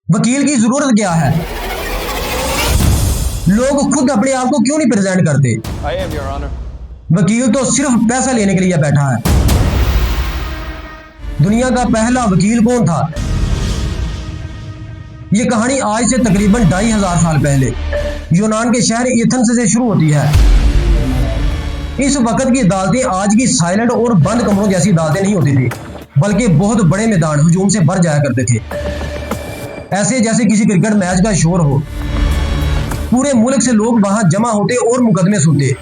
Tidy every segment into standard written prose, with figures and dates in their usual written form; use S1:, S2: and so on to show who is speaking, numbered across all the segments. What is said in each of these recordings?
S1: वकील की जरूरत क्या है? लोग खुद अपने आप को क्यों नहीं प्रेजेंट करते? वकील तो सिर्फ पैसा लेने के लिए बैठा है। दुनिया का पहला वकील कौन था? ये कहानी आज से तकरीबन 2500 साल पहले यूनान के शहर एथेंस से शुरू होती है। इस वक्त की अदालतें आज की साइलेंट और बंद कमरों जैसी अदालतें नहीं होती थी, बल्कि बहुत बड़े मैदान हुजूम से भर जाया करते थे। ऐसे जैसे किसी क्रिकेट मैच का शोर हो। पूरे मुल्क से लोग वहां जमा होते और मुकदमे सुनते,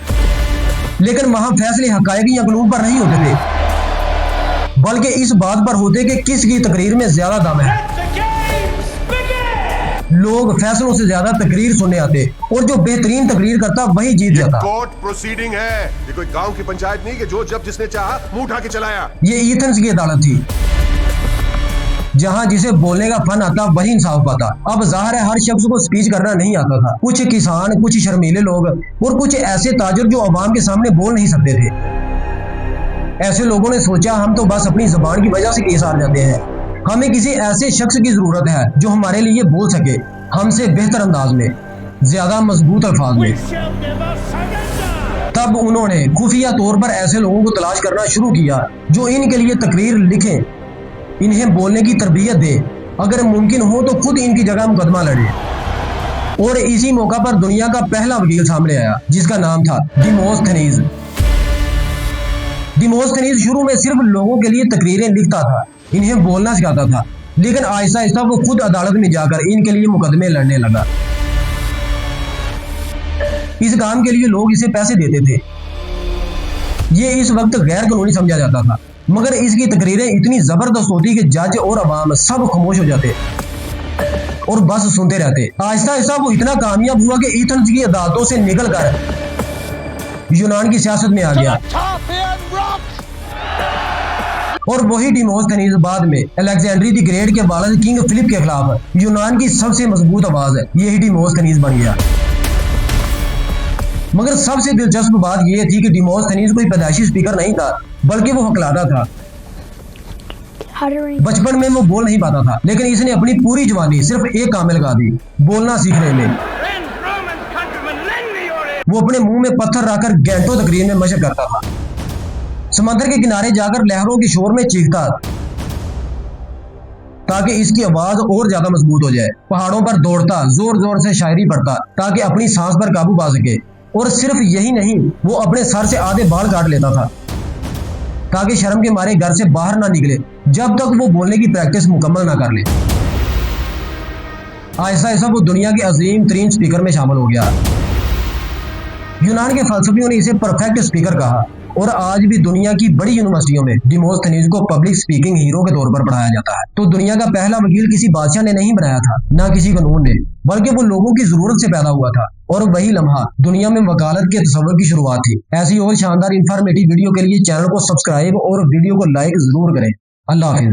S1: लेकिन वहां फैसले हकायक या कानून पर नहीं होते थे, बल्कि इस बात पर होते कि किसकी तकरीर में ज्यादा दम है। लोग फैसलों से ज्यादा तकरीर सुनने आते और जो बेहतरीन तकरीर करता वही जीत जाता।
S2: कोर्ट प्रोसीडिंग है, ये कोई गांव की पंचायत नहीं कि जो जब जिसने चाहा मुंह उठा के चलाया।
S1: ये एथेंस की अदालत थी, जहां जिसे बोलने का फन आता वही इंसाफ पाता। अब जाहिर है हर शख्स को स्पीच करना नहीं आता था। कुछ किसान, कुछ शर्मीले लोग और कुछ ऐसे ताजर जो अवाम के सामने बोल नहीं सकते थे। ऐसे लोगों ने सोचा हम तो बस अपनी जुबान की वजह से केस हार जाते हैं, हमें किसी ऐसे शख्स की जरूरत है जो हमारे लिए बोल सके, हमसे बेहतर अंदाज में, ज्यादा मजबूत अल्फाज में। तब उन्होंने खुफिया तौर पर ऐसे लोगों को तलाश करना शुरू किया जो इनके लिए तकरीर लिखें, इन्हें बोलने की तरबियत दे, अगर मुमकिन हो तो खुद इनकी जगह मुकदमा लड़े। और इसी मौका पर दुनिया का पहला वकील सामने आया, जिसका नाम था डिमोस्थेनीज। डिमोस्थेनीज शुरू में सिर्फ लोगों के लिए तकरीरें लिखता था, इन्हें बोलना सिखाता था, लेकिन आहिस्ता आहिस्ता वो खुद अदालत में जाकर इनके लिए मुकदमे लड़ने लगा। इस काम के लिए लोग इसे पैसे देते थे। ये इस वक्त गैर कानूनी समझा जाता था, मगर इसकी तकरीरें इतनी जबरदस्त होती कि जज और अवाम सब खामोश हो जाते और बस सुनते रहते। आहिस्ता आहिस्ता वो इतना कामयाब हुआ कि एथेंस की अदालतों से निकलकर यूनान की सियासत में आ गया। और वही डिमोस्थेनीज बाद में अलेक्जेंड्री द ग्रेट के वालिद किंग फिलिप के खिलाफ यूनान की सबसे मजबूत आवाज है। यही डिमोस्थेनीज बन गया। मगर सबसे दिलचस्प बात यह थी कि डिमोस्थेनीज कोई पैदाइशी स्पीकर नहीं था, बल्कि वो हकलाता था। बचपन में वो बोल नहीं पाता था, लेकिन इसने अपनी पूरी जवानी सिर्फ एक काम में लगा दी, बोलना सीखने में। वो अपने मुंह में पत्थर रखकर घंटों तकरीर में मशक करता था। समंदर के किनारे जाकर लहरों के शोर में चीखता ताकि इसकी आवाज और ज्यादा मजबूत हो जाए। पहाड़ों पर दौड़ता, जोर जोर से शायरी पढ़ता ताकि अपनी सांस पर काबू पा सके। और सिर्फ यही नहीं, वो अपने सर से आधे बाल काट लेता था ताकि शर्म के मारे घर से बाहर ना निकले जब तक वो बोलने की प्रैक्टिस मुकम्मल ना कर ले। आहिस्ता आहिस्ता वो दुनिया के अजीम तरीन स्पीकर में शामिल हो गया। यूनान के फलसफियों ने इसे परफेक्ट स्पीकर कहा और आज भी दुनिया की बड़ी यूनिवर्सिटियों में डिमोस्थेनीज को पब्लिक स्पीकिंग हीरो के तौर पर पढ़ाया जाता है। तो दुनिया का पहला वकील किसी बादशाह ने नहीं बनाया था, ना किसी कानून ने, बल्कि वो लोगों की जरूरत से पैदा हुआ था। और वही लम्हा दुनिया में वकालत के तस्वर की शुरुआत थी। ऐसी और शानदार इंफॉर्मेटिव वीडियो के लिए चैनल को सब्सक्राइब और वीडियो को लाइक जरूर करें। अल्लाह हाफिज।